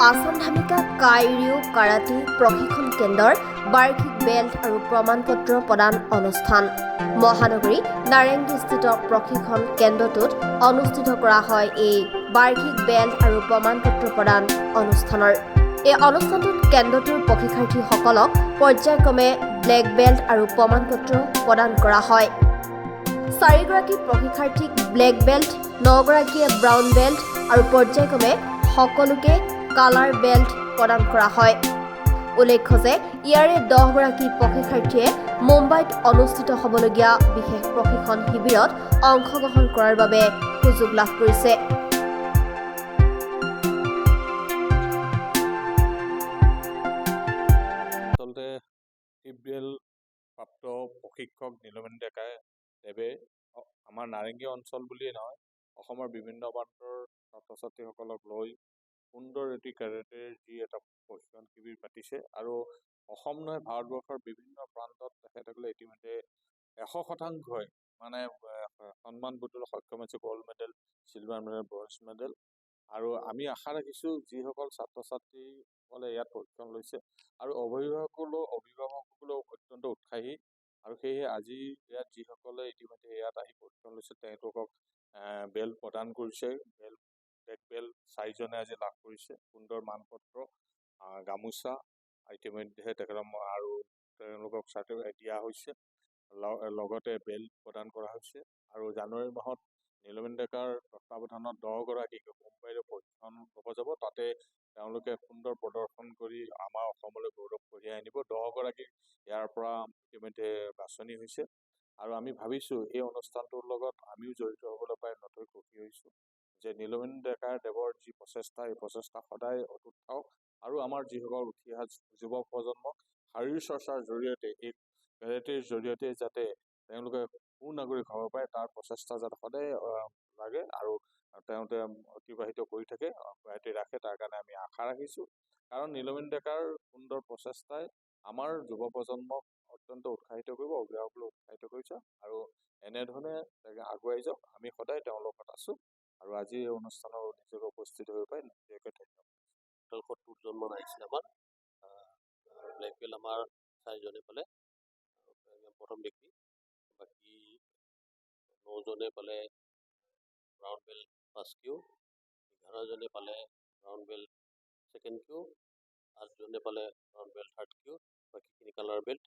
Assam ধামিকা কাইৰিউ karate প্ৰশিক্ষণ কেন্দ্ৰৰ বাৰ্ষিক বেল্ট আৰু প্ৰমাণপত্ৰ প্ৰদান অনুষ্ঠান মহানগৰী নাৰেংগীস্থিত প্ৰশিক্ষণ কেন্দ্ৰটোত অনুষ্ঠিত কৰা হয়। এই বাৰ্ষিক বেল্ট আৰু প্ৰমাণপত্ৰ প্ৰদান অনুষ্ঠানৰ এই অনুষ্ঠানটোত কেন্দ্ৰটোৰ প্ৰশিক্ষাৰ্থীসকলক পৰ্যায়ক্ৰমে ব্লেক বেল্ট আৰু প্ৰমাণপত্ৰ প্ৰদান কৰা হয়। 4গৰাকী প্ৰশিক্ষাৰ্থীক ব্লেক বেল্ট, 9গৰাকীয়ে ব্ৰাউন বেল্ট আৰু পৰ্যায়ক্ৰমে সকলোকে কালাৰ বেল্ট প্ৰদান কৰা হয়। উল্লেখ্য যে ইয়াৰে 10গৰাকী প্ৰশিক্ষাৰ্থীয়ে মুম্বাইত অনুষ্ঠিত হ'বলগীয়া বিশেষ প্ৰশিক্ষণ শিবিৰত অংশগ্ৰহণ কৰাৰ বাবে সুযোগ লাভ কৰিছে। আচলতে টিবিএল প্ৰাপ্ত প্ৰশিক্ষক নীলমণি ডেকাই দেৱে আমাৰ নাৰেংগী অঞ্চল বুলিয়েই নহয়, অসমৰ বিভিন্ন প্ৰান্তৰ ছাত্ৰ ছাত্ৰীসকলক লৈ সুন্দৰ এটি কেৰাটেৰ যি এটা প্ৰশিক্ষণ শিবিৰ পাতিছে আৰু অসম নহয় ভাৰতবৰ্ষৰ বিভিন্ন প্ৰান্তত তেখেতসকলে ইতিমধ্যে 100% মানে সন্মান বুটলিবলৈ সক্ষম হৈছে। Gold medal, silver medal, bronze medal. আৰু আমি আশা ৰাখিছোঁ যিসকল ছাত্ৰ ছাত্ৰীসকলে ইয়াত প্ৰশিক্ষণ লৈছে আৰু অভিভাৱকসকলেও অত্যন্ত উৎসাহী, আৰু সেয়েহে আজি ইয়াত যিসকলে ইতিমধ্যে ইয়াত আহি প্ৰশিক্ষণ লৈছে তেওঁলোকক বেল্ট প্ৰদান কৰিছে। ব্লেক বেল্ট 4জনে আজি লাভ কৰিছে। সুন্দৰ মানপত্ৰ, গামোচা ইতিমধ্যে তেখেতক আৰু তেওঁলোকক চাৰ্টিফিকেট দিয়া হৈছে, লগতে বেল্ট প্ৰদান কৰা হৈছে। আৰু জানুৱাৰী মাহত নীলমণি ডেকাৰ তত্বাৱধানত 10গৰাকীক মুম্বাইলৈ প্ৰশিক্ষণ ল'ব যাব। তাতে তেওঁলোকে সুন্দৰ প্ৰদৰ্শন কৰি আমাৰ অসমলৈ গৌৰৱ কঢ়িয়াই আনিব। 10গৰাকী ইয়াৰ পৰা ইতিমধ্যে বাছনি হৈছে আৰু আমি ভাবিছোঁ এই অনুষ্ঠানটোৰ লগত আমিও জড়িত হ'বলৈ পাই নথৈ সুখী হৈছোঁ যে নীলমণি ডেকাৰ দেৱৰ যি প্ৰচেষ্টা, এই প্ৰচেষ্টা সদায় অটুট থাকক আৰু আমাৰ যিসকল উঠি অহা যুৱ প্ৰজন্মক শাৰীৰ চৰ্চাৰ জৰিয়তে, এই কেৰাটেৰ জৰিয়তে যাতে তেওঁলোকে সুনাগৰিক হ'ব পাৰে তাৰ প্ৰচেষ্টা যাতে সদায় লাগে আৰু তেওঁলোকে অতিবাহিত কৰি থাকে, অব্যাহতি ৰাখে, তাৰ কাৰণে আমি আশা ৰাখিছোঁ। কাৰণ নীলমণি ডেকাৰ সুন্দৰ প্ৰচেষ্টাই আমাৰ যুৱ প্ৰজন্মক অত্যন্ত উৎসাহিত কৰিব, অভিভাৱকলৈ উৎসাহিত কৰিছে আৰু এনেধৰণে আগুৱাই যাওক। আমি সদায় তেওঁৰ লগত আছোঁ আৰু আজি এই অনুষ্ঠানৰ নিজকে উপস্থিত হৈ পাই নিজকে ধন্যবাদ। 70জন আহিছিলে আমাৰ ব্লেক বেল্ট আমাৰ 4জনে পালে প্ৰথম ব্যক্তি, বাকী 9জনে পালে ব্ৰাউন বেল্ট ফাৰ্ষ্ট কিউ, 11জনে পালে ব্ৰাউন বেল্ট ছেকেণ্ড কিউ, 8জনে পালে ব্ৰাউন বেল্ট থাৰ্ড কিউ, বাকীখিনি colour belt,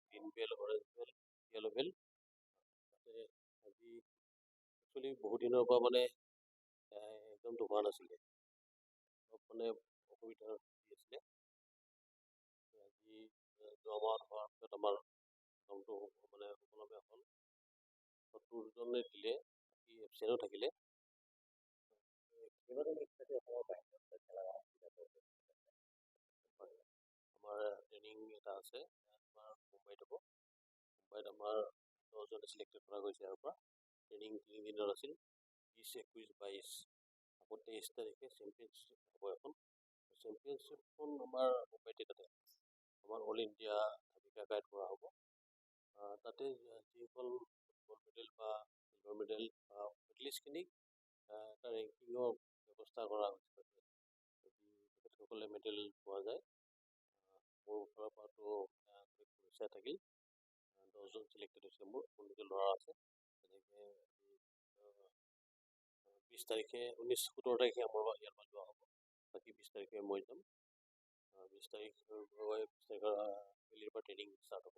green belt, orange belt, yellow belt. আজি একচুৱেলি বহুত দিনৰ পৰা মানে একদমটো হোৱা নাছিলে, অলপ মানে অসুবিধা দি আছিলে। আজি যোৱা মাহত হোৱাৰ পিছত আমাৰ কামটো মানে সুকলমে হ'ল। 70জনে দিলে, বাকী এবচেণ্টো থাকিলে। আমাৰ ট্ৰেইনিং এটা আছে, আমাৰ মুম্বাইত হ'ব। মুম্বাইত আমাৰ 10জনে চিলেক্টেড কৰা গৈছে। ইয়াৰ পৰা ট্ৰেইনিং 3 দিনৰ আছিল, 20, 21, 22। আকৌ 23 তাৰিখে চেম্পিয়নশ্বিপ হ'ব এখন। চেম্পিয়নশ্বিপখন আমাৰ মুম্বাইতে তাতে আমাৰ অল ইণ্ডিয়া ধামিকা গাইড কৰা হ'ব। তাতে যিসকল গ'ল্ড মেডেল বা চিলভাৰ মেডেল বা মেডেলিষ্টখিনিক এটা ৰেংকিঙৰ ব্যৱস্থা কৰা হৈছে। যদি তেখেতসকলে মেডেল পোৱা যায়, মোৰ ফালৰ পৰাতো পুৰস্কাৰ থাকিল। 10জন চিলেক্টেড হৈছে, মোৰ নিজৰ ল'ৰা আছে। তেনেকৈ 20 তাৰিখে 17 তাৰিখে আমাৰ ইয়াৰ পৰা যোৱা হ'ব, বাকী 20 তাৰিখে মই যাম। 20 তাৰিখৰ বেলিৰ পৰা ট্ৰেইনিং ষ্টাৰ্ট হ'ব।